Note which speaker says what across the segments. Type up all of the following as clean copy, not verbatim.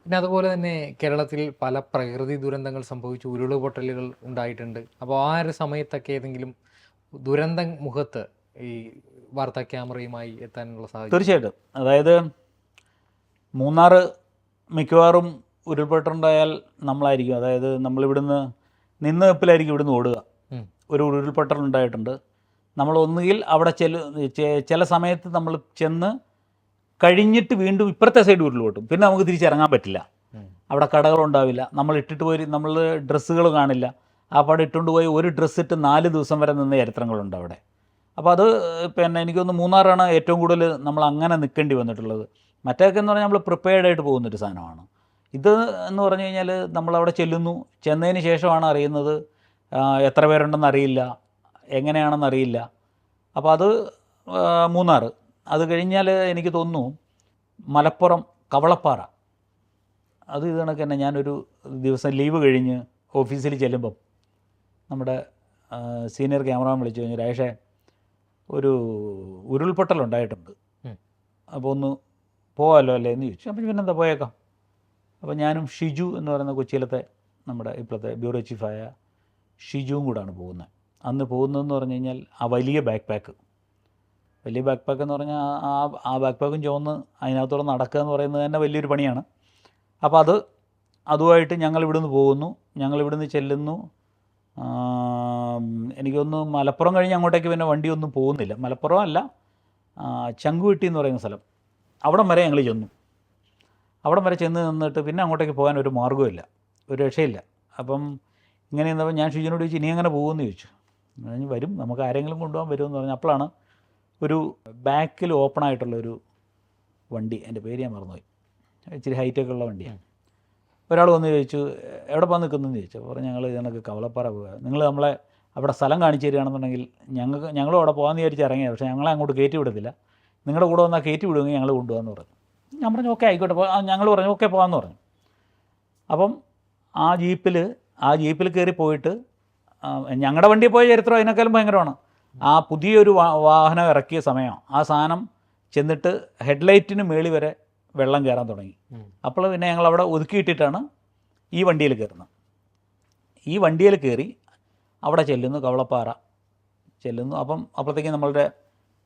Speaker 1: പിന്നെ അതുപോലെ തന്നെ കേരളത്തിൽ പല പ്രകൃതി ദുരന്തങ്ങൾ സംഭവിച്ചു, ഉരുളുപൊട്ടലുകൾ ഉണ്ടായിട്ടുണ്ട്. അപ്പോൾ ആ ഒരു സമയത്തൊക്കെ ഏതെങ്കിലും ദുരന്ത മുഖത്ത് ഈ വാർത്താ ക്യാമറയുമായി എത്താനുള്ള സാഹചര്യം?
Speaker 2: തീർച്ചയായിട്ടും. അതായത് മൂന്നാർ മിക്കവാറും ഉരുൾപൊട്ടലുണ്ടായാൽ നമ്മളായിരിക്കും, അതായത് നമ്മളിവിടുന്ന് നിന്ന് വെപ്പിലായിരിക്കും ഇവിടുന്ന് ഓടുക. ഒരു ഉരുൾപൊട്ടലുണ്ടായിട്ടുണ്ട്. നമ്മൾ ഒന്നുകിൽ അവിടെ ചില സമയത്ത് നമ്മൾ ചെന്ന് കഴിഞ്ഞിട്ട് വീണ്ടും ഇപ്പുറത്തെ സൈഡ് ഉരുൾപൊട്ടും. പിന്നെ നമുക്ക് തിരിച്ചിറങ്ങാൻ പറ്റില്ല. അവിടെ കടകളുണ്ടാവില്ല. നമ്മൾ ഇട്ടിട്ട് പോയി നമ്മൾ ഡ്രസ്സുകൾ കാണില്ല. ആ പടം ഇട്ടുകൊണ്ട് പോയി ഒരു ഡ്രസ്സ് ഇട്ട് 4 ദിവസം വരെ നിന്ന ചരിത്രങ്ങളുണ്ട് അവിടെ. അപ്പോൾ അത് പിന്നെ എനിക്കൊന്ന് മൂന്നാറാണ് ഏറ്റവും കൂടുതൽ നമ്മൾ അങ്ങനെ നിൽക്കേണ്ടി വന്നിട്ടുള്ളത്. മറ്റേതൊക്കെ എന്ന് പറഞ്ഞാൽ നമ്മൾ പ്രിപ്പയർഡായിട്ട് പോകുന്നൊരു സാധനമാണ്. ഇത് എന്ന് പറഞ്ഞു കഴിഞ്ഞാൽ നമ്മളവിടെ ചെല്ലുന്നു, ചെന്നതിന് ശേഷമാണ് അറിയുന്നത് എത്ര പേരുണ്ടെന്ന് അറിയില്ല, എങ്ങനെയാണെന്ന് അറിയില്ല. അപ്പോൾ അത് മൂന്നാർ. അത് കഴിഞ്ഞാൽ എനിക്ക് തോന്നുന്നു മലപ്പുറം കവളപ്പാറ. അത് ഇത് കണക്ക് തന്നെ. ഞാനൊരു ദിവസം ലീവ് കഴിഞ്ഞ് ഓഫീസിൽ ചെല്ലുമ്പം നമ്മുടെ സീനിയർ ക്യാമറമാൻ വിളിച്ചു കഴിഞ്ഞു, രാജേഷേ ഒരു ഉരുൾപൊട്ടലുണ്ടായിട്ടുണ്ട്, അപ്പോൾ ഒന്ന് പോകാമല്ലോ അല്ലേ എന്ന് ചോദിച്ചു. അപ്പം പിന്നെന്താ, പോയേക്കാം. അപ്പോൾ ഞാനും ഷിജു എന്ന് പറയുന്ന കൊച്ചിയിലത്തെ നമ്മുടെ ഇപ്പോഴത്തെ ബ്യൂറോ ചീഫായ ഷിജുവും കൂടാണ് പോകുന്നത്. അന്ന് പോകുന്നതെന്ന് പറഞ്ഞു കഴിഞ്ഞാൽ ആ വലിയ ബാക്ക് പാക്ക് എന്ന് പറഞ്ഞാൽ ആ ബാക്ക് പാക്കും ചുവന്ന് അതിനകത്തോടെ നടക്കുക എന്ന് പറയുന്നത് തന്നെ വലിയൊരു പണിയാണ്. അപ്പോൾ അതുമായിട്ട് ഞങ്ങൾ ഇവിടുന്ന് പോകുന്നു. ഞങ്ങൾ ഇവിടുന്ന് ചെല്ലുന്നു. എനിക്കൊന്ന് മലപ്പുറം കഴിഞ്ഞ് അങ്ങോട്ടേക്ക് പിന്നെ വണ്ടിയൊന്നും പോകുന്നില്ല. മലപ്പുറം അല്ല, ചങ്കുവെട്ടി എന്ന് പറയുന്ന സ്ഥലം, അവിടം വരെ ഞങ്ങൾ ചെന്നു. അവിടം വരെ ചെന്ന് നിന്നിട്ട് പിന്നെ അങ്ങോട്ടേക്ക് പോകാൻ ഒരു മാർഗ്ഗമില്ല, ഒരു രക്ഷയില്ല. അപ്പം ഇങ്ങനെ ഇരുന്നപ്പോൾ ഞാൻ ഷിജുവിനോട് ചോദിച്ചു, ഇനി എങ്ങനെ പോകുമെന്ന് ചോദിച്ചു. വരും, നമുക്ക് ആരെങ്കിലും കൊണ്ടുപോകാൻ വരുമെന്ന് പറഞ്ഞു. അപ്പോഴാണ് ഒരു ബാക്കിൽ ഓപ്പണായിട്ടുള്ളൊരു വണ്ടി, എൻ്റെ പേര് ഞാൻ മറന്നുപോയി, ഇച്ചിരി ഹൈറ്റൊക്കെ ഉള്ള വണ്ടിയാണ്. ഒരാൾ വന്ന് ചോദിച്ചു, എവിടെ പോകാൻ നിൽക്കുന്നതെന്ന് ചോദിച്ചു. അപ്പോൾ ഞങ്ങൾ ഇതിനൊക്കെ കവളപ്പാറ പോകുക, നിങ്ങൾ നമ്മളെ അവിടെ സ്ഥലം കാണിച്ചു തരികയാണെന്നുണ്ടെങ്കിൽ ഞങ്ങളും അവിടെ പോകാമെന്ന് വിചാരിച്ച് ഇറങ്ങിയത്, പക്ഷേ ഞങ്ങളെ അങ്ങോട്ട് കയറ്റി വിടത്തില്ല, നിങ്ങളുടെ കൂടെ വന്നാൽ കയറ്റി വിടുമെങ്കിൽ ഞങ്ങൾ കൊണ്ടുപോകാമെന്ന് പറഞ്ഞു. ഞാൻ പറഞ്ഞു ഓക്കെ ആയിക്കോട്ടെ, ഞങ്ങൾ പറഞ്ഞു ഓക്കെ പോകാമെന്ന് പറഞ്ഞു. അപ്പം ആ ജീപ്പിൽ കയറി പോയിട്ട് ഞങ്ങളുടെ വണ്ടിയിൽ പോയ ചരിത്രം അതിനേക്കാളും ഭയങ്കരമാണ്. ആ പുതിയൊരു വാഹനം ഇറക്കിയ സമയം ആ സാധനം ചെന്നിട്ട് ഹെഡ്ലൈറ്റിന് മേളി വരെ വെള്ളം കയറാൻ തുടങ്ങി. അപ്പോൾ പിന്നെ ഞങ്ങൾ അവിടെ ഒതുക്കിയിട്ടിട്ടാണ് ഈ വണ്ടിയിൽ കയറുന്നത്. ഈ വണ്ടിയിൽ കയറി അവിടെ ചെല്ലുന്നു, കവളപ്പാറ ചെല്ലുന്നു. അപ്പോഴത്തേക്കും നമ്മളുടെ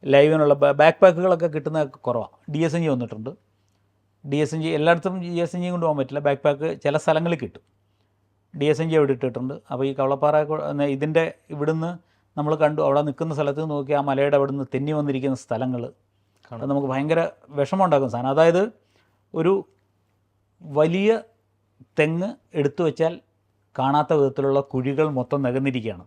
Speaker 2: ലൈവിനുള്ള ബാക്ക് പാക്കുകളൊക്കെ കിട്ടുന്നതൊക്കെ കുറവാണ്. DSNG വന്നിട്ടുണ്ട്. DSNG എല്ലായിടത്തും DSNG കൊണ്ട് പോകാൻ പറ്റില്ല, ബാക്ക് പാക്ക് ചില സ്ഥലങ്ങളിൽ കിട്ടും. DSNG അവിടെ ഇട്ടിട്ടുണ്ട്. അപ്പോൾ ഈ കവളപ്പാറ ഇതിൻ്റെ ഇവിടുന്ന് നമ്മൾ കണ്ടു, അവിടെ നിൽക്കുന്ന സ്ഥലത്ത് നോക്കി ആ മലയുടെ അവിടെ നിന്ന് തെന്നി വന്നിരിക്കുന്ന സ്ഥലങ്ങൾ അത് നമുക്ക് ഭയങ്കര വിഷമമുണ്ടാക്കുന്ന സാധനം. അതായത് ഒരു വലിയ തെങ്ങ് എടുത്തു വെച്ചാൽ കാണാത്ത വിധത്തിലുള്ള കുഴികൾ മൊത്തം നികന്നിരിക്കുകയാണ്.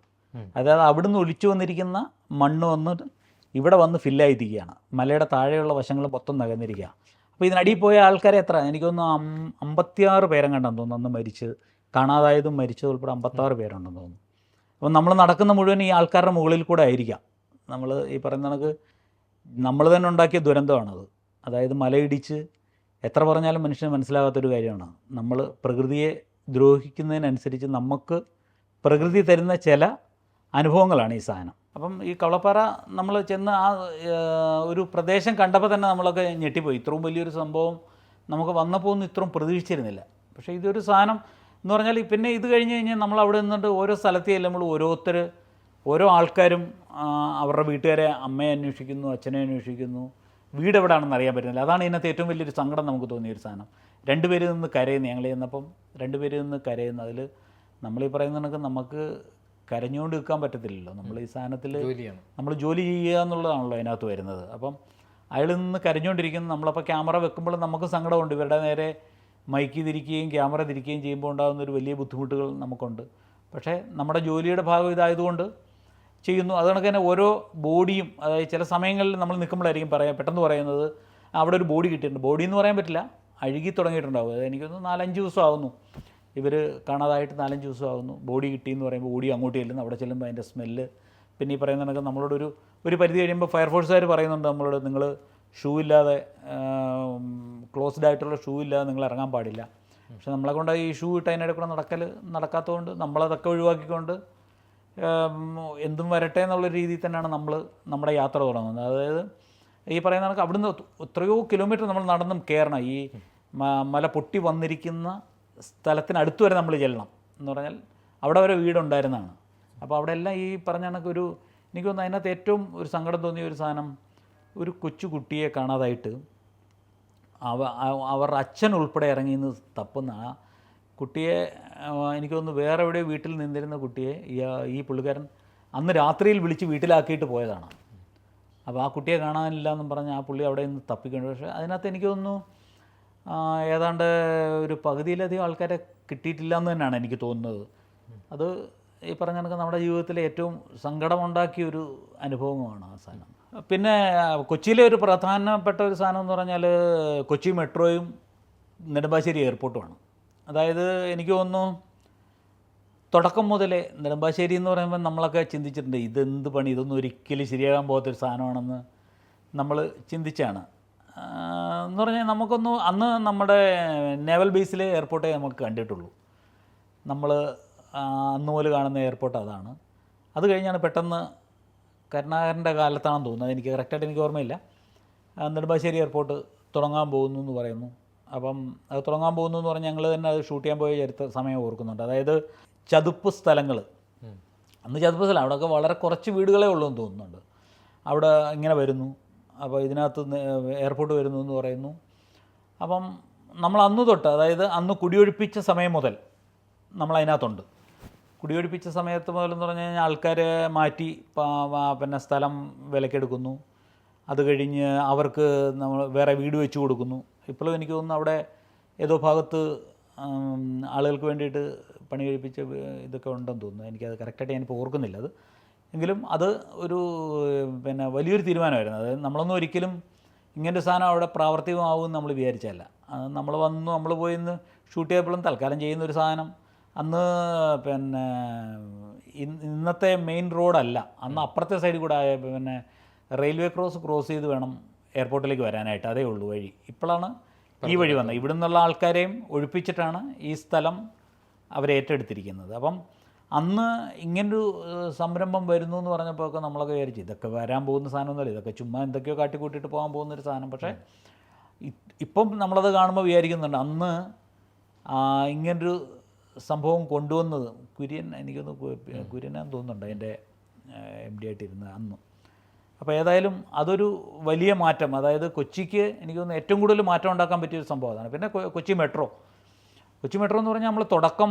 Speaker 2: അതായത് അവിടുന്ന് ഒലിച്ചു വന്നിരിക്കുന്ന മണ്ണ് വന്നിട്ട് ഇവിടെ വന്ന് ഫില്ലായിരിക്കുകയാണ്. മലയുടെ താഴെയുള്ള വശങ്ങൾ മൊത്തം നികന്നിരിക്കുക. അപ്പോൾ ഇതിനടിയിൽ പോയ ആൾക്കാരെ എത്ര, എനിക്കൊന്ന് 56 പേരെങ്ങാണ്ടെന്ന് തോന്നുന്നു അന്ന് മരിച്ച്, കാണാതായതും മരിച്ചതും ഉൾപ്പെടെ 56 പേരുണ്ടെന്ന് തോന്നുന്നു. അപ്പോൾ നമ്മൾ നടക്കുന്ന മുഴുവൻ ഈ ആൾക്കാരുടെ മുകളിൽ കൂടെ ആയിരിക്കാം. നമ്മൾ ഈ പറയുന്ന കണക്ക് നമ്മൾ തന്നെ ഉണ്ടാക്കിയ ദുരന്തമാണത്. അതായത് മലയിടിച്ച് എത്ര പറഞ്ഞാലും മനുഷ്യന് മനസ്സിലാകാത്തൊരു കാര്യമാണ്. നമ്മൾ പ്രകൃതിയെ ദ്രോഹിക്കുന്നതിനനുസരിച്ച് നമുക്ക് പ്രകൃതി തരുന്ന ചില അനുഭവങ്ങളാണ് ഈ സാധനം. അപ്പം ഈ കവളപ്പാറ നമ്മൾ ചെന്ന് ആ ഒരു പ്രദേശം കണ്ടപ്പോൾ തന്നെ നമ്മളൊക്കെ ഞെട്ടിപ്പോയി. ഇത്രയും വലിയൊരു സംഭവം നമുക്ക് വന്നപ്പോൾ ഒന്നും ഇത്രയും പ്രതീക്ഷിച്ചിരുന്നില്ല. പക്ഷേ ഇതൊരു സാധനം എന്ന് പറഞ്ഞാൽ പിന്നെ ഇത് കഴിഞ്ഞ് കഴിഞ്ഞാൽ നമ്മൾ അവിടെ നിന്നിട്ട് ഓരോ സ്ഥലത്ത് ചെല്ലുമ്പോൾ ഓരോ ആൾക്കാരും അവരുടെ വീട്ടുകാരെ, അമ്മയെ അന്വേഷിക്കുന്നു, അച്ഛനെ അന്വേഷിക്കുന്നു, വീട് എവിടെയാണെന്ന് അറിയാൻ പറ്റുന്നില്ല. അതാണ് ഇതിനകത്ത് ഏറ്റവും വലിയൊരു സങ്കടം നമുക്ക് തോന്നിയൊരു സാധനം. 2 പേര് നിന്ന് കരയുന്നു. ഞങ്ങൾ ചെന്നപ്പം 2 പേര് നിന്ന് കരയുന്നു. അതിൽ നമ്മളീ പറയുന്ന കണക്ക് നമുക്ക് കരഞ്ഞുകൊണ്ട് നിൽക്കാൻ പറ്റത്തില്ലല്ലോ. നമ്മൾ ഈ സാധനത്തിൽ നമ്മൾ ജോലി ചെയ്യുക എന്നുള്ളതാണല്ലോ അതിനകത്ത് വരുന്നത്. അപ്പം അയാൾ നിന്ന് കരഞ്ഞുകൊണ്ടിരിക്കുന്നു. നമ്മളപ്പോൾ ക്യാമറ വെക്കുമ്പോൾ നമുക്ക് സങ്കടമുണ്ട്. ഇവരുടെ നേരെ മൈക്ക് തിരിക്കുകയും ക്യാമറ തിരിക്കുകയും ചെയ്യുമ്പോൾ ഉണ്ടാകുന്നൊരു വലിയ ബുദ്ധിമുട്ടുകൾ നമുക്കുണ്ട്. പക്ഷേ നമ്മുടെ ജോലിയുടെ ഭാഗം ഇതായതുകൊണ്ട് ചെയ്യുന്നു. അത് കണക്ക് തന്നെ ഓരോ ബോഡിയും, അതായത് ചില സമയങ്ങളിൽ നമ്മൾ നിൽക്കുമ്പോഴായിരിക്കും പെട്ടെന്ന് പറയുന്നത് അവിടെ ഒരു ബോഡി കിട്ടിയിട്ടുണ്ട്. ബോഡി എന്ന് പറയാൻ പറ്റില്ല, അഴുകി തുടങ്ങിയിട്ടുണ്ടാവും. അത് എനിക്കൊന്ന് 4-5 ദിവസം ആകുന്നു, ഇവർ കാണാതായിട്ട് 4-5 ദിവസം ആകുന്നു. ബോഡി കിട്ടിയെന്ന് പറയുമ്പോൾ ഓടി അങ്ങോട്ട് ചെല്ലുന്നു. അവിടെ ചെല്ലുമ്പോൾ അതിൻ്റെ സ്മെല്ല്, പിന്നെ ഈ പറയുന്ന കണക്ക് നമ്മളോടൊരു പരിധി കഴിയുമ്പോൾ ഫയർഫോഴ്സുകാർ പറയുന്നുണ്ട് നമ്മളോട്, നിങ്ങൾ ഷൂ ഇല്ലാതെ, ക്ലോസ്ഡ് ആയിട്ടുള്ള ഷൂ ഇല്ലാതെ നിങ്ങൾ ഇറങ്ങാൻ പാടില്ല. പക്ഷെ നമ്മളെ കൊണ്ട് ഈ ഷൂ ഇട്ട് അതിനിടെ കൂടെ നടക്കാത്തതുകൊണ്ട് നമ്മളതൊക്കെ ഒഴിവാക്കിക്കൊണ്ട് എന്തും വരട്ടെ എന്നുള്ള രീതിയിൽ തന്നെയാണ് നമ്മൾ നമ്മുടെ യാത്ര തുടങ്ങുന്നത്. അതായത് ഈ പറയുന്ന കണക്ക് അവിടുന്ന് എത്രയോ കിലോമീറ്റർ നമ്മൾ നടന്നും കയറണം. ഈ മല പൊട്ടി വന്നിരിക്കുന്ന സ്ഥലത്തിനടുത്ത് വരെ നമ്മൾ ചെല്ലണം എന്ന് പറഞ്ഞാൽ അവിടെ വരെ വീടുണ്ടായിരുന്നതാണ്. അപ്പോൾ അവിടെ എല്ലാം ഈ പറഞ്ഞ കണക്ക് എനിക്ക് തോന്നുന്നു അതിനകത്ത് ഏറ്റവും ഒരു സങ്കടം തോന്നിയ ഒരു സാധനം, ഒരു കൊച്ചു കുട്ടിയെ കാണാതായിട്ട് അവരുടെ അച്ഛൻ ഉൾപ്പെടെ ഇറങ്ങി നിന്ന് തപ്പുന്ന ആ കുട്ടിയെ, എനിക്ക് തോന്നുന്നു വേറെ എവിടെയോ വീട്ടിൽ നിന്നിരുന്ന കുട്ടിയെ ഈ പുള്ളിക്കാരൻ അന്ന് രാത്രിയിൽ വിളിച്ച് വീട്ടിലാക്കിയിട്ട് പോയതാണ്. അപ്പോൾ ആ കുട്ടിയെ കാണാനില്ല എന്നും പറഞ്ഞ് ആ പുള്ളി അവിടെ നിന്ന് തപ്പിക്കൊണ്ട്, പക്ഷേ അതിനകത്ത് എനിക്ക് തോന്നുന്നു ഏതാണ്ട് ഒരു പകുതിയിലധികം ആൾക്കാരെ കിട്ടിയിട്ടില്ല എന്ന് തന്നെയാണ് എനിക്ക് തോന്നുന്നത്. അത് ഈ പറഞ്ഞ കണക്ക് നമ്മുടെ ജീവിതത്തിലെ ഏറ്റവും സങ്കടമുണ്ടാക്കിയൊരു അനുഭവമാണ് ആ സാധനം. പിന്നെ കൊച്ചിയിലെ ഒരു പ്രധാനപ്പെട്ട ഒരു സാധനം എന്ന് പറഞ്ഞാൽ കൊച്ചി മെട്രോയും നെടുമ്പാശ്ശേരി എയർപോർട്ടുമാണ്. അതായത് എനിക്ക് തോന്നുന്നു തുടക്കം മുതലേ നെടുമ്പാശ്ശേരി എന്ന് പറയുമ്പോൾ നമ്മളൊക്കെ ചിന്തിച്ചിട്ടുണ്ട് ഇതെന്ത് പണി, ഇതൊന്നും ഒരിക്കലും ശരിയാകാൻ പോകാത്തൊരു സാധനമാണെന്ന് നമ്മൾ ചിന്തിച്ചാണ്. എന്ന് പറഞ്ഞാൽ അന്ന് നമ്മുടെ നേവൽ ബേസിലെ എയർപോർട്ടേ നമുക്ക് കണ്ടിട്ടുള്ളൂ. നമ്മൾ അന്ന് മുതൽ കാണുന്ന എയർപോർട്ട് അതാണ്. അത് കഴിഞ്ഞാണ് പെട്ടെന്ന് കരുണാകരൻ്റെ കാലത്താണെന്ന് തോന്നുന്നത്, എനിക്ക് കറക്റ്റായിട്ട് എനിക്ക് ഓർമ്മയില്ല, നെടുമ്പാശ്ശേരി എയർപോർട്ട് തുടങ്ങാൻ പോകുന്നു എന്ന് പറയുന്നു. അപ്പം അത് തുടങ്ങാൻ പോകുന്നു എന്ന് പറഞ്ഞാൽ ഞങ്ങൾ തന്നെ അത് ഷൂട്ട് ചെയ്യാൻ പോയ സമയം ഓർക്കുന്നുണ്ട്. അതായത് ചതുപ്പ് സ്ഥലങ്ങൾ, അന്ന് ചതുപ്പ് സ്ഥലം അവിടെയൊക്കെ വളരെ കുറച്ച് വീടുകളേ ഉള്ളൂ എന്ന് തോന്നുന്നുണ്ട്. അവിടെ ഇങ്ങനെ വരുന്നു, അപ്പോൾ ഇതിനകത്ത് എയർപോർട്ട് വരുന്നു എന്ന് പറയുന്നു. അപ്പം നമ്മൾ അന്ന് തൊട്ട്, അതായത് അന്ന് കുടിയൊഴിപ്പിച്ച സമയം മുതൽ നമ്മളതിനകത്തുണ്ട്. കുടിയൊഴിപ്പിച്ച സമയത്ത് മുതലെന്ന് പറഞ്ഞു കഴിഞ്ഞാൽ ആൾക്കാരെ മാറ്റി പിന്നെ സ്ഥലം വിലക്കെടുക്കുന്നു. അത് കഴിഞ്ഞ് അവർക്ക് നമ്മൾ വേറെ വീട് വെച്ച് കൊടുക്കുന്നു. ഇപ്പോഴും എനിക്ക് തോന്നുന്നു അവിടെ ഏതോ ഭാഗത്ത് ആളുകൾക്ക് വേണ്ടിയിട്ട് പണി കഴിപ്പിച്ച ഇതൊക്കെ ഉണ്ടെന്ന് തോന്നുന്നു. എനിക്കത് കറക്റ്റായിട്ട് ഞാനിപ്പോൾ ഓർക്കുന്നില്ല അത്. എങ്കിലും അത് ഒരു പിന്നെ വലിയൊരു തീരുമാനമായിരുന്നു. അതായത് നമ്മളൊന്നും ഒരിക്കലും ഇങ്ങനൊരു സാധനം അവിടെ പ്രാവർത്തികമാവുമെന്ന് നമ്മൾ വിചാരിച്ചല്ല. നമ്മൾ പോയി ഇന്ന് ഷൂട്ട് ചെയ്തപ്പോഴും തൽക്കാലം ചെയ്യുന്നൊരു സാധനം അന്ന് പിന്നെ ഇന്നത്തെ മെയിൻ റോഡല്ല, അന്ന് അപ്പുറത്തെ സൈഡിൽ കൂടെ പിന്നെ റെയിൽവേ ക്രോസ് ചെയ്ത് വേണം എയർപോർട്ടിലേക്ക് വരാനായിട്ട്. അതേ ഉള്ളൂ വഴി. ഇപ്പോഴാണ് ഈ വഴി വന്നത്. ഇവിടെ നിന്നുള്ള ആൾക്കാരെയും ഒഴിപ്പിച്ചിട്ടാണ് ഈ സ്ഥലം അവരേറ്റെടുത്തിരിക്കുന്നത്. അപ്പം അന്ന് ഇങ്ങനൊരു സംരംഭം വരുന്നു എന്ന് പറഞ്ഞപ്പോഴൊക്കെ നമ്മളൊക്കെ വിചാരിച്ചു ഇതൊക്കെ വരാൻ പോകുന്ന സാധനമൊന്നുമല്ല, ഇതൊക്കെ ചുമ്മാ എന്തൊക്കെയോ കാട്ടിക്കൂട്ടിയിട്ട് പോകാൻ പോകുന്നൊരു സാധനം. പക്ഷേ ഇപ്പം നമ്മളത് കാണുമ്പോൾ വിചാരിക്കുന്നുണ്ട് അന്ന് ഇങ്ങനൊരു സംഭവം കൊണ്ടുവന്നത് കുര്യൻ, എനിക്കൊന്ന് കുര്യനാന്ന് തോന്നുന്നുണ്ട് അതിൻ്റെ MD ആയിട്ടിരുന്നത് അന്ന്. അപ്പോൾ ഏതായാലും അതൊരു വലിയ മാറ്റം, അതായത് കൊച്ചിക്ക് എനിക്ക് തോന്നുന്നു ഏറ്റവും കൂടുതൽ മാറ്റം ഉണ്ടാക്കാൻ പറ്റിയൊരു സംഭവം അതാണ്. പിന്നെ കൊച്ചി മെട്രോ എന്ന് പറഞ്ഞാൽ നമ്മൾ തുടക്കം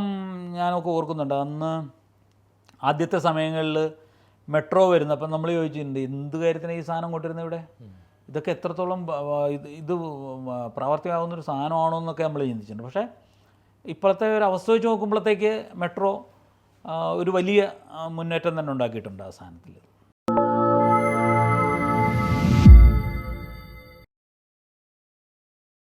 Speaker 2: ഞാനൊക്കെ ഓർക്കുന്നുണ്ട്. അന്ന് ആദ്യത്തെ സമയങ്ങളിൽ മെട്രോ വരുന്നപ്പം നമ്മൾ ചോദിച്ചിട്ടുണ്ട് എന്ത് കാര്യത്തിന് ഈ സാധനം കൊണ്ടിരുന്നത് ഇവിടെ, ഇതൊക്കെ എത്രത്തോളം ഇത് പ്രാവർത്തികമാകുന്നൊരു സാധനമാണോ എന്നൊക്കെ നമ്മൾ ചിന്തിച്ചിട്ടുണ്ട്. പക്ഷേ ഇപ്പോഴത്തെ ഒരു അവസ്ഥ വെച്ച് നോക്കുമ്പോഴത്തേക്ക് മെട്രോ ഒരു വലിയ മുന്നേറ്റം തന്നെ ഉണ്ടാക്കിയിട്ടുണ്ട് ആ സാധനത്തിൽ.